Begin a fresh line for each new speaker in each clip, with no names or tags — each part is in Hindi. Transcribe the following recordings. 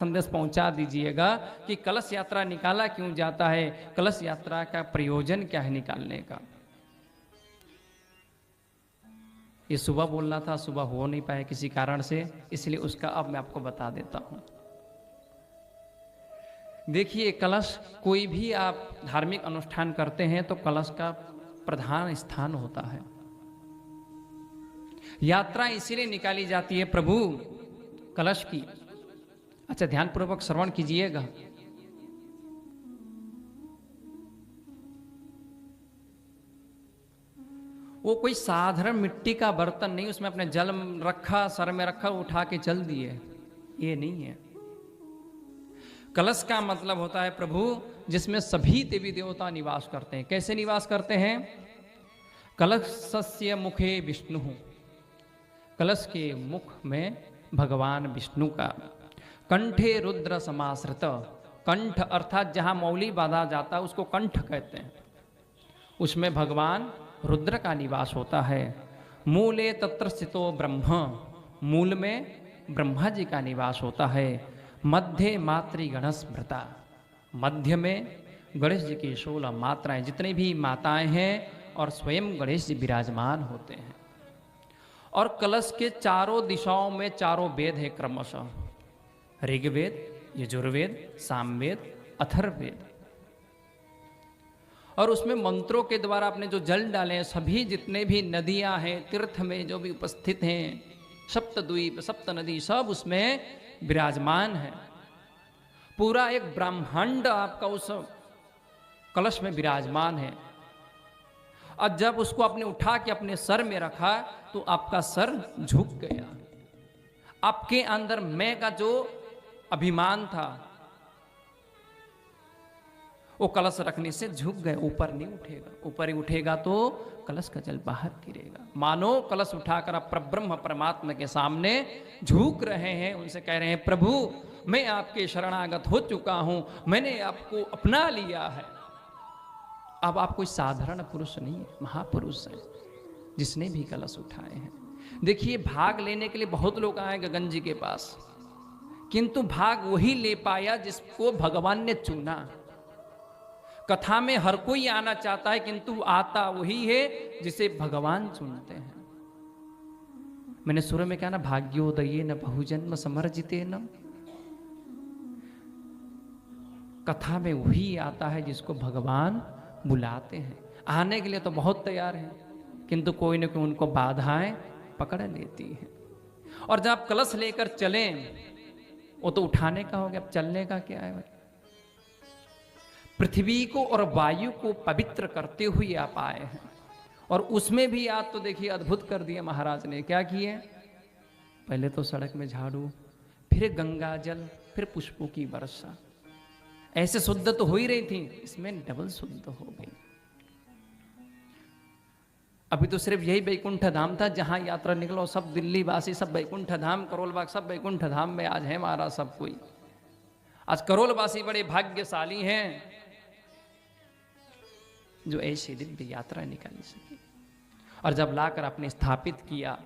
संदेश पहुंचा दीजिएगा कि कलश यात्रा निकाला क्यों जाता है, कलश यात्रा का प्रयोजन क्या है निकालने का। ये सुबह बोलना था, सुबह हो नहीं पाया किसी कारण से, इसलिए उसका अब मैं आपको बता देता हूं। देखिए, कलश कोई भी आप धार्मिक अनुष्ठान करते हैं तो कलश का प्रधान स्थान होता है। यात्रा इसीलिए निकाली जाती है प्रभु कलश की। अच्छा, ध्यानपूर्वक श्रवण कीजिएगा। वो कोई साधारण मिट्टी का बर्तन नहीं, उसमें अपने जल रखा, सर में रखा, उठा के चल दिए, ये नहीं है। कलश का मतलब होता है प्रभु जिसमें सभी देवी देवता निवास करते हैं। कैसे निवास करते हैं? कलशस्य मुखे विष्णु, कलश के मुख में भगवान विष्णु का, कंठे रुद्र समाश्रित, कंठ अर्थात जहां मौली बांधा जाता है उसको कंठ कहते हैं, उसमें भगवान रुद्र का निवास होता है। मूले तत्र स्थितो ब्रह्म, मूल में ब्रह्मा जी का निवास होता है। मध्य मातृगण स्मृता, मध्य में गणेश जी की 16 मात्राएं, जितनी भी माताएं हैं और स्वयं गणेश जी विराजमान होते हैं। और कलश के चारों दिशाओं में चारों वेद है क्रमशः, ऋग्वेद, यजुर्वेद, सामवेद, अथर्ववेद। और उसमें मंत्रों के द्वारा अपने जो जल डाले हैं, सभी जितने भी नदियां हैं तीर्थ में जो भी उपस्थित हैं, सप्तद्वीप, सप्त नदी, सब उसमें विराजमान है। पूरा एक ब्रह्मांड आपका उस कलश में विराजमान है। और जब उसको आपने उठा के अपने सर में रखा तो आपका सर झुक गया। आपके अंदर मैं का जो अभिमान था वो कलश रखने से झुक गए, ऊपर नहीं उठेगा। ऊपर ही उठेगा तो कलश का जल बाहर गिरेगा। मानो कलश उठाकर आप परब्रह्म परमात्मा के सामने झुक रहे हैं, उनसे कह रहे हैं प्रभु मैं आपके शरणागत हो चुका हूं, मैंने आपको अपना लिया है। अब आप कोई साधारण पुरुष नहीं है, महापुरुष है जिसने भी कलश उठाए हैं। देखिए, भाग लेने के लिए बहुत लोग आए गगन जी के पास, किंतु भाग वही ले पाया जिसको भगवान ने चुना। कथा में हर कोई आना चाहता है, किंतु आता वही है जिसे भगवान चुनते हैं। मैंने शुरू में कहा ना, भाग्योदये न बहुजन्म समर्जिते न। कथा में वही आता है जिसको भगवान बुलाते हैं। आने के लिए तो बहुत तैयार हैं, किंतु कोई न कोई उनको बाधाएं पकड़ लेती हैं। और जब आप कलश लेकर चलें, वो तो उठाने का हो गया, अब चलने का क्या है भाई? पृथ्वी को और वायु को पवित्र करते हुए आप आए हैं। और उसमें भी आज तो देखिए अद्भुत कर दिया महाराज ने। क्या किए? पहले तो सड़क में झाड़ू, फिर गंगा जल, फिर पुष्पों की वर्षा। ऐसे शुद्ध तो हो ही रही थी, इसमें डबल शुद्ध हो गई। अभी तो सिर्फ यही बैकुंठ धाम था जहां यात्रा निकलो, सब दिल्ली वासी, सब बैकुंठ धाम, करोल बाग, सब बैकुंठ धाम में आज है महाराज सब कोई। आज करोल वासी बड़े भाग्यशाली हैं जो ऐसी दिव्य यात्रा निकाली सके। और जब लाकर आपने स्थापित किया,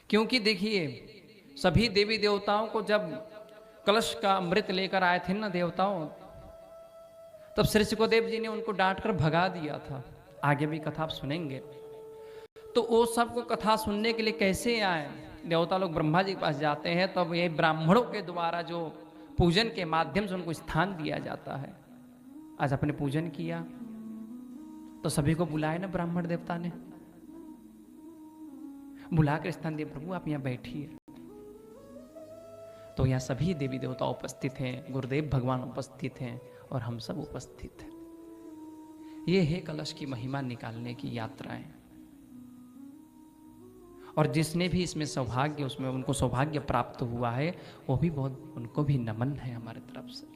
क्योंकि देखिए सभी देवी देवताओं को जब कलश का अमृत लेकर आए थे ना देवताओं, तब श्री सुखदेव जी ने उनको डांटकर भगा दिया था। आगे भी कथा आप सुनेंगे। तो वो सबको कथा सुनने के लिए कैसे आए? देवता लोग ब्रह्मा जी के पास जाते हैं, तब ये ब्राह्मणों के द्वारा जो पूजन के माध्यम से उनको स्थान दिया जाता है। आज अपने पूजन किया तो सभी को बुलाए ना ब्राह्मण देवता ने, बुलाकर स्थान दिया, प्रभु आप यहाँ बैठिए। तो यहाँ सभी देवी देवता उपस्थित हैं, गुरुदेव भगवान उपस्थित हैं और हम सब उपस्थित हैं। ये है कलश की महिमा निकालने की यात्राएं। और जिसने भी इसमें सौभाग्य, उसमें उनको सौभाग्य प्राप्त हुआ है, वो भी बहुत, उनको भी नमन है हमारे तरफ से।